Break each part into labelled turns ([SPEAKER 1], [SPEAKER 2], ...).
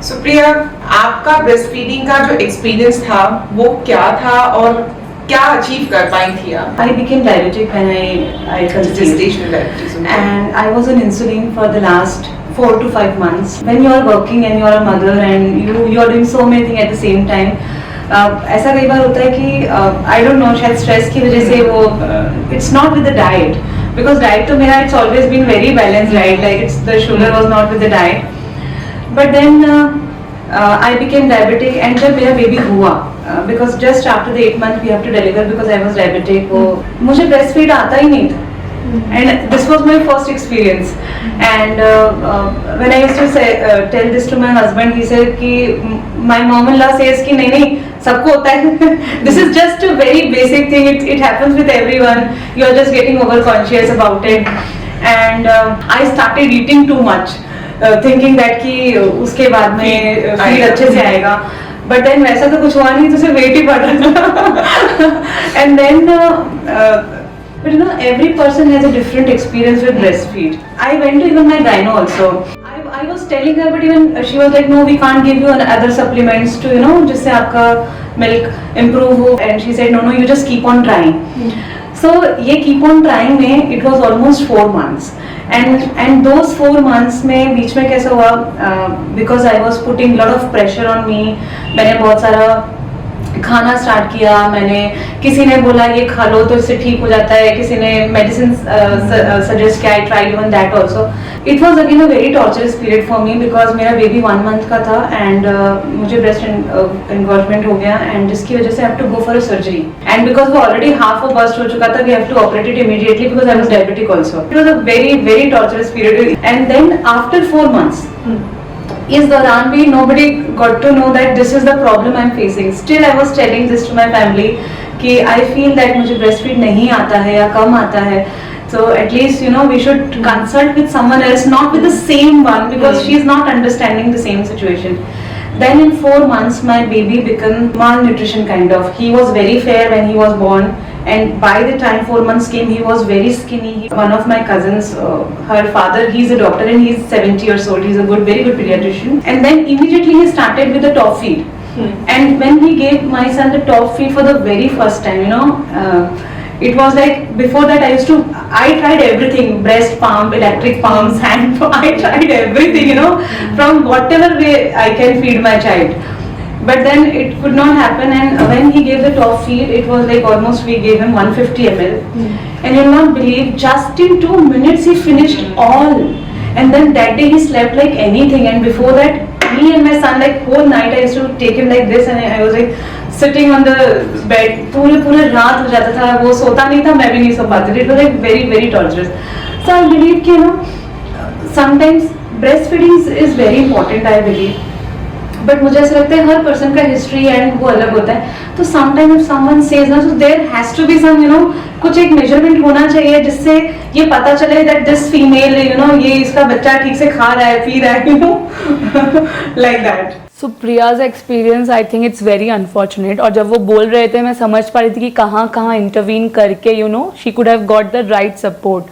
[SPEAKER 1] सुप्रिया, आपका breast feeding का जो एक्सपीरियंस था वो क्या था और क्या अचीव कर पाई थी आप?
[SPEAKER 2] I became diabetic when I conceived,
[SPEAKER 1] Gestational diabetes, okay.
[SPEAKER 2] and I was on insulin for the last 4 to 5 months. When you are working and you are a mother and you are doing so many things at the same time, ऐसा कई बार होता है कि I don't know, शायद stress की वजह से वो it's not with the diet, because diet तो मेरा it's always been very balance diet, like it's the sugar was not with the diet. But then I became diabetic and जब मेरा baby हुआ, because just after the 8 month we have to deliver because I was diabetic, वो मुझे breast feed आता ही नहीं था. And this was my first experience. And when I used to say, tell this to my husband, he said कि my mom-in-law says कि नहीं सबको होता है. This is just a very basic thing. It happens with everyone. You are just getting over-conscious about it. And I started eating too much, thinking that कि उसके बाद में feed अच्छे से आएगा. But then वैसा तो कुछ हुआ नहीं, तो सिर्फ weight ही बढ़ रहा. And then but you know, every person has a different experience with breastfeed. I went to even my gyno also. I was telling her, but even she was like, no, we can't give you other supplements to, you know, जिससे आपका milk improve हो. And she said, no, you just keep on trying. So ये keep on trying में it was almost 4 months. And those 4 months में बीच में कैसा हुआ, because I was putting lot of pressure on me. मैंने बहुत सारा खाना स्टार्ट किया. मैंने किसी ने बोला ये खा लो तो इससे ठीक हो जाता है, किसी ने मेडिसिन सजेस्ट किया. I tried even that also. It was again a very torturous period for me because मेरा बेबी 1 month का था एंड मुझे ब्रेस्ट एनगॉर्जमेंट हो गया एंड जिसकी वजह से I have to go for a surgery. And because वो ऑलरेडी हाफ ऑफ बस्ट हो चुका था, we have to operate it immediately because I was diabetic also. It was a very very torturous period. And then after 4 months इस दौरान भी nobody got to know that this is the problem I'm facing. Still I was telling this to my family कि I feel that मुझे breastfeed नहीं आता है या कम आता है. So at least you know we should consult with someone else, not with the same one, because she is not understanding the same situation. Then in 4 months my baby became malnutrition kind of. He was very fair when he was born. And by the time 4 months came, he was very skinny. One of my cousins, her father, he's a doctor and he's 70 years old. He's a very good pediatrician. And then immediately he started with the top feed. And when he gave my son the top feed for the very first time, you know, it was like before that I tried everything, breast pump, electric pumps, hand pump. I tried everything, you know, from whatever way I can feed my child. But then it could not happen, and when he gave the top feed, it was like almost we gave him 150 ml. And you'll not believe, just in 2 minutes he finished all. And then that day he slept like anything. And before that, me and my son, like whole night I used to take him like this, and I was like sitting on the bed. पूरे रात हो जाता था, वो सोता नहीं था, मैं भी नहीं सो पाती थी. It was like very very torturous. So I believe कि you know, sometimes breastfeeding is very important. I believe. But मुझे ऐसा लगता है हर पर्सन का हिस्ट्री एंड वो अलग होता है. तो समटाइम इफ समवन सेज ना, so there has to be some you know, कुछ एक मेजरमेंट होना चाहिए जिससे ये पता चले that this female you know, ये इसका बच्चा ठीक से खा रहा है, पी रहा है, you know, like that.
[SPEAKER 3] So Priya's experience I think it's very unfortunate. और जब वो बोल रहे थे मैं समझ पा रही थी कि कहाँ कहाँ इंटरवीन करके you know she could have got the right support.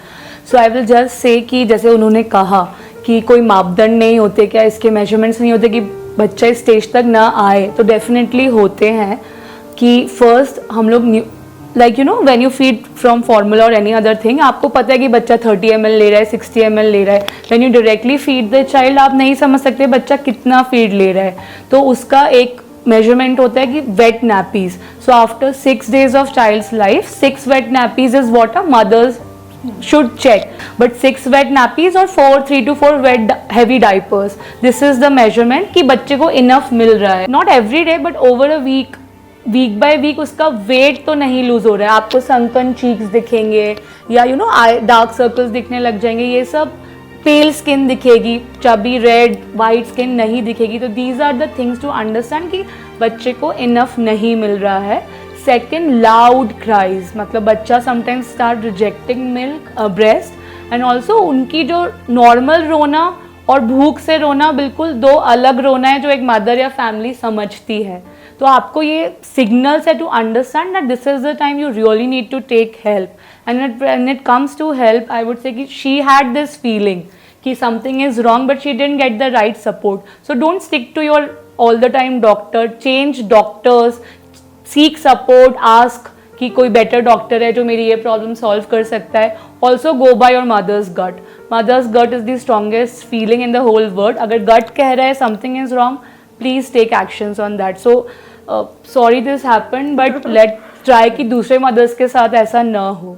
[SPEAKER 3] So I will just say कि जैसे उन्होंने कहा कि कोई मापदंड नहीं होते क्या, इसके मेजरमेंट्स नहीं होते कि बच्चा इस स्टेज तक ना आए, तो डेफिनेटली होते हैं. कि फर्स्ट हम लोग like you know when you feed from formula और एनी अदर थिंग, आपको पता है कि बच्चा 30 ml ले रहा है, 60 ml ले रहा है. When you directly feed the child, आप नहीं समझ सकते बच्चा कितना फीड ले रहा है. तो उसका एक मेजरमेंट होता है कि wet nappies. So after 6 days of child's life, 6 wet nappies is what a mother's should check, but 6 wet nappies or 3 to 4 wet heavy diapers, this is the measurement कि बच्चे को enough मिल रहा है. not every day but over a week by week उसका weight तो नहीं loose हो रहा है. आपको sunken cheeks दिखेंगे या you know डार्क सर्कल्स दिखने लग जाएंगे, ये सब पेल स्किन दिखेगी, चबी रेड वाइट स्किन नहीं दिखेगी. तो these are the things to understand कि बच्चे को enough नहीं मिल रहा है. सेकेंड, लाउड क्राइज, मतलब बच्चा sometimes start rejecting milk breast. And also उनकी जो नॉर्मल रोना और भूख से रोना बिल्कुल 2 अलग रोना है जो एक मदर या फैमिली समझती है. तो आपको ये सिग्नल्स है to understand that this is the time you really need to take help. And when it comes to help, I would say कि शी हैड दिस फीलिंग कि something is wrong but she didn't get the right support. So don't stick to your all the time doctor, change doctors, seek support, ask कि कोई better doctor है जो मेरी ये problem solve कर सकता है. Also go by your mother's gut. Mother's gut is the strongest feeling in the whole world. अगर गट कह रहा है something is wrong, please take actions on that. So sorry this happened, but let try कि दूसरे mother's के साथ ऐसा ना हो.